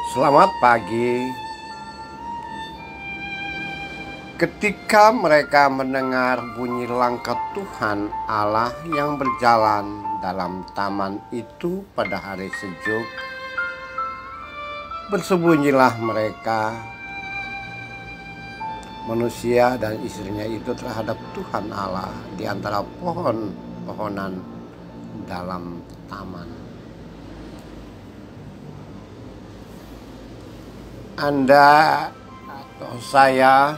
Selamat pagi. Ketika mereka mendengar bunyi langkah Tuhan Allah yang berjalan dalam taman itu pada hari sejuk, bersembunyilah mereka, manusia dan istrinya itu, terhadap Tuhan Allah di antara pohon-pohonan dalam taman. Anda atau saya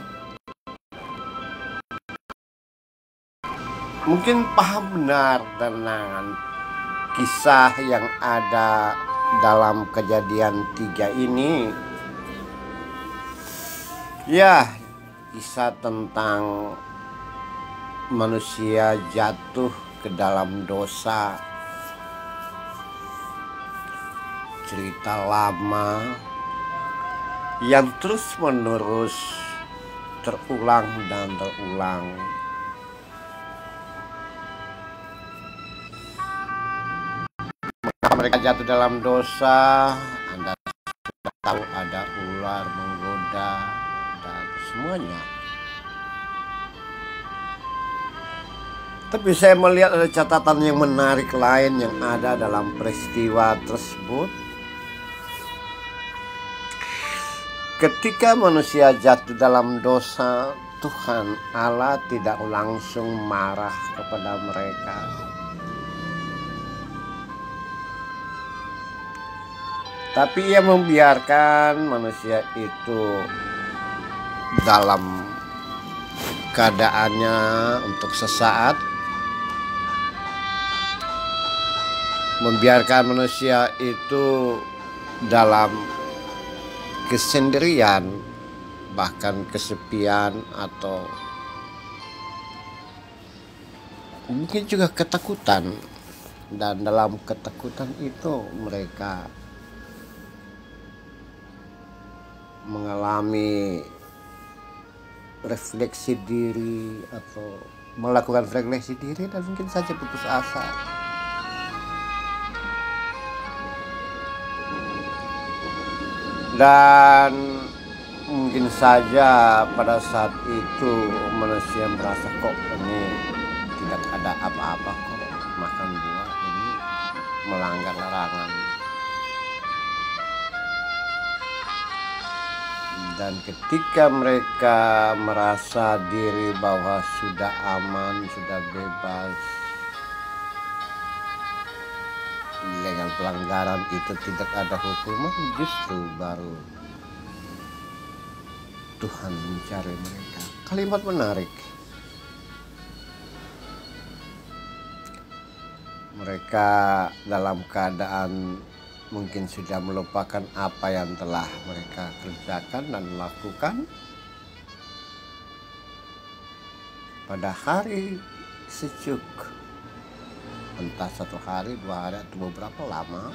mungkin paham benar dengan kisah yang ada dalam Kejadian 3 ini. Ya, kisah tentang manusia jatuh ke dalam dosa. Cerita lama yang terus-menerus terulang dan terulang. Mereka jatuh dalam dosa. Anda sudah tahu ada ular menggoda dan semuanya. Tapi saya melihat ada catatan yang menarik lain yang ada dalam peristiwa tersebut. Ketika manusia jatuh dalam dosa, Tuhan Allah tidak langsung marah kepada mereka. Tapi Ia membiarkan manusia itu dalam keadaannya untuk sesaat. Membiarkan manusia itu dalam kesendirian, bahkan kesepian, atau mungkin juga ketakutan. Dan dalam ketakutan itu mereka mengalami refleksi diri atau melakukan refleksi diri dan mungkin saja putus asa. Dan mungkin saja pada saat itu manusia merasa, kok ini tidak ada apa-apa, kok makan buah ini melanggar larangan. Dan ketika mereka merasa diri bahwa sudah aman, sudah bebas, dengan pelanggaran itu tidak ada hukuman, justru baru Tuhan mencari mereka. Kalimat menarik. Mereka dalam keadaan mungkin sudah melupakan apa yang telah mereka kerjakan dan lakukan pada hari sejuk. Entah 1 hari, 2 hari, atau beberapa lama,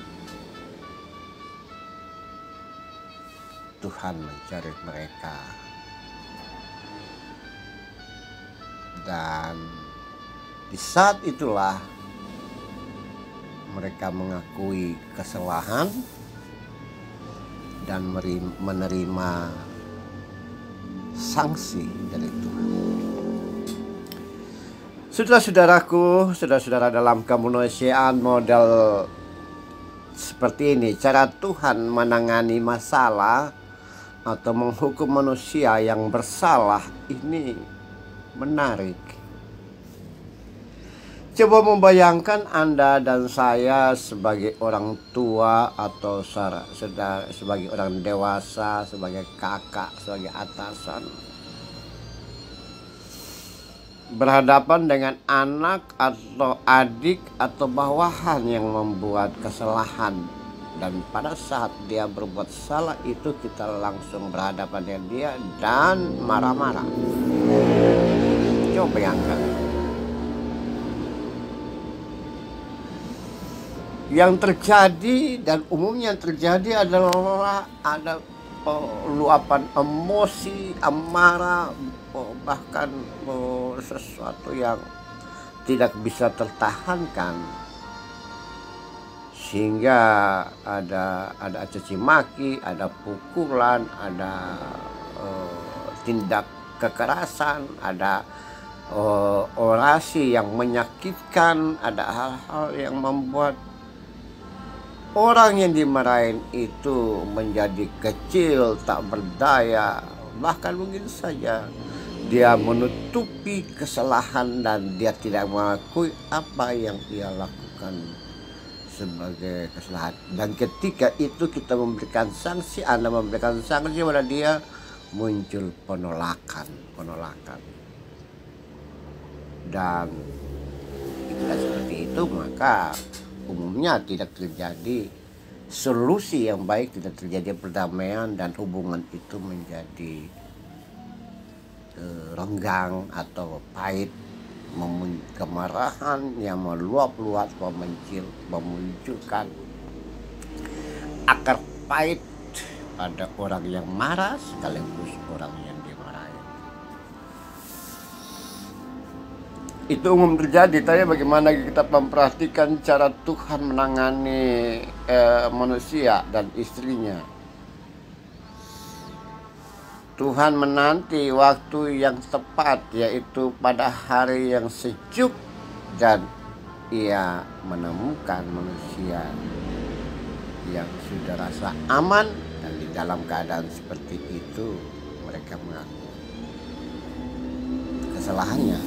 Tuhan mencari mereka. Dan di saat itulah mereka mengakui kesalahan dan menerima sanksi dari Tuhan. Saudara-saudaraku, saudara-saudara, dalam kemanusiaan model seperti ini, cara Tuhan menangani masalah atau menghukum manusia yang bersalah ini menarik. Coba membayangkan Anda dan saya sebagai orang tua atau sebagai orang dewasa, sebagai kakak, sebagai atasan, berhadapan dengan anak atau adik atau bawahan yang membuat kesalahan. Dan pada saat dia berbuat salah itu, kita langsung berhadapan dengan dia dan marah-marah. Coba bayangkan. Yang terjadi dan umumnya yang terjadi adalah ada luapan emosi, amarah, bahkan sesuatu yang tidak bisa tertahankan. sehingga ada caci maki, ada pukulan, ada tindak kekerasan, ada orasi yang menyakitkan, ada hal-hal yang membuat orang yang dimarahin itu menjadi kecil, tak berdaya, bahkan mungkin saja dia menutupi kesalahan dan dia tidak mengakui apa yang ia lakukan sebagai kesalahan. Dan ketika itu kita memberikan sanksi, Anda memberikan sanksi pada dia, muncul penolakan. Dan jika seperti itu, maka umumnya tidak terjadi solusi yang baik, tidak terjadi perdamaian, dan hubungan itu menjadi renggang atau pahit, kemarahan yang meluap-luap, memunculkan akar pahit pada orang yang marah sekaligus orang yang dimarahi. Itu umum terjadi. Tapi bagaimana kita memperhatikan cara Tuhan menangani manusia dan istrinya. Tuhan menanti waktu yang tepat, yaitu pada hari yang sejuk, dan ia menemukan manusia yang sudah rasa aman, dan di dalam keadaan seperti itu mereka mengaku kesalahannya.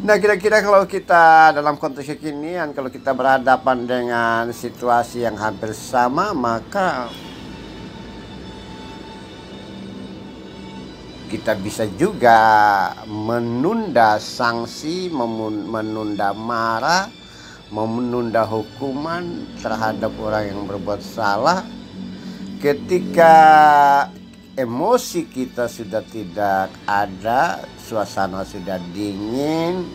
Nah, kira-kira kalau kita dalam konteks kekinian, kalau kita berhadapan dengan situasi yang hampir sama, maka kita bisa juga menunda sanksi, menunda marah, menunda hukuman terhadap orang yang berbuat salah ketika emosi kita sudah tidak ada, suasana sudah dingin,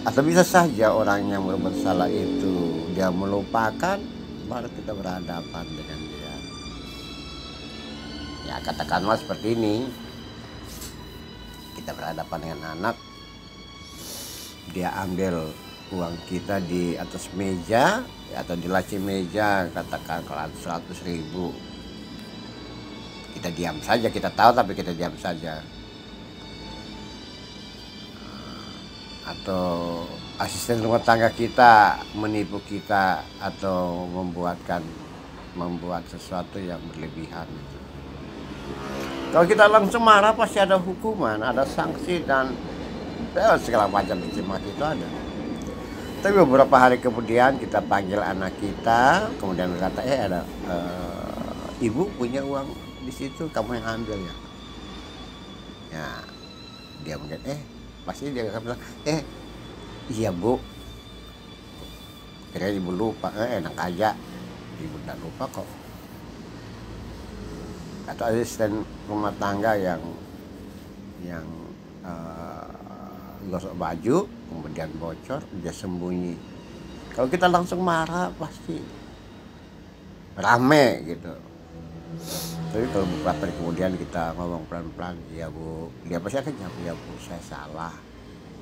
atau bisa saja orang yang berbuat salah itu dia melupakan, baru kita berhadapan dengan dia. Ya, katakanlah seperti ini, kita berhadapan dengan anak, dia ambil uang kita di atas meja atau di laci meja, katakan kalau 100.000, kita diam saja, kita tahu tapi kita diam saja. Atau asisten rumah tangga kita menipu kita atau membuat sesuatu yang berlebihan. Kalau kita langsung marah, pasti ada hukuman, ada sanksi, dan segala macam caci-maki itu ada. Tapi beberapa hari kemudian kita panggil anak kita, kemudian berkata, ada ibu punya uang di situ, kamu yang ambil ya. Ya, dia mungkin pasti dia akan bilang, iya bu, kira ibu lupa, enak aja, ibu tak lupa kok. Atau asisten rumah tangga yang gosok baju kemudian bocor, dia sembunyi. Kalau kita langsung marah pasti rame gitu. Tapi kalau beberapa hari kemudian kita ngomong pelan-pelan, ya bu, dia pasti akan jawab, ya bu saya salah,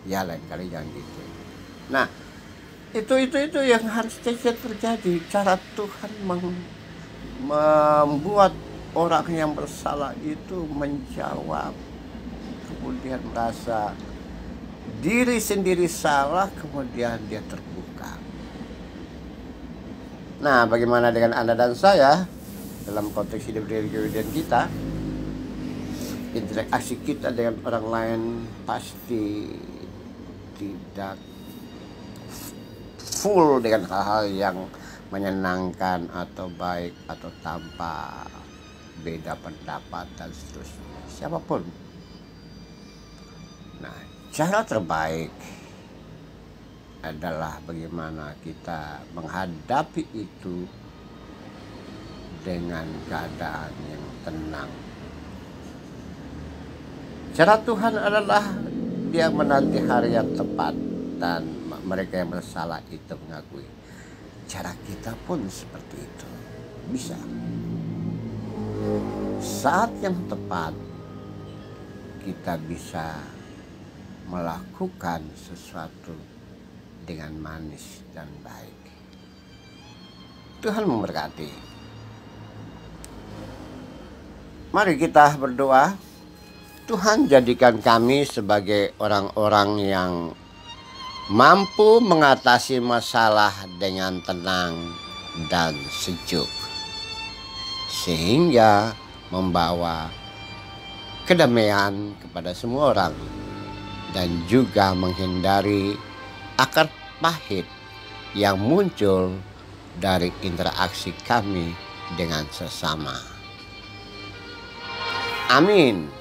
ya lain kali jangan gitu. Nah itu yang harus terjadi. Cara Tuhan membuat orang yang bersalah itu menjawab, kemudian merasa diri sendiri salah, kemudian dia terbuka. Nah, bagaimana dengan Anda dan saya dalam konteks hidup diri kemudian kita? Interaksi kita dengan orang lain pasti tidak full dengan hal-hal yang menyenangkan atau baik atau tanpa beda pendapat dan seterusnya, siapapun. Nah, cara terbaik adalah bagaimana kita menghadapi itu dengan keadaan yang tenang. Cara Tuhan adalah dia menanti hari yang tepat dan mereka yang bersalah itu mengakui. Cara kita pun seperti itu, bisa. Saat yang tepat kita bisa melakukan sesuatu dengan manis dan baik. Tuhan memberkati. Mari kita berdoa. Tuhan, jadikan kami sebagai orang-orang yang mampu mengatasi masalah dengan tenang dan sejuk, sehingga membawa kedamaian kepada semua orang dan juga menghindari akar pahit yang muncul dari interaksi kami dengan sesama. Amin.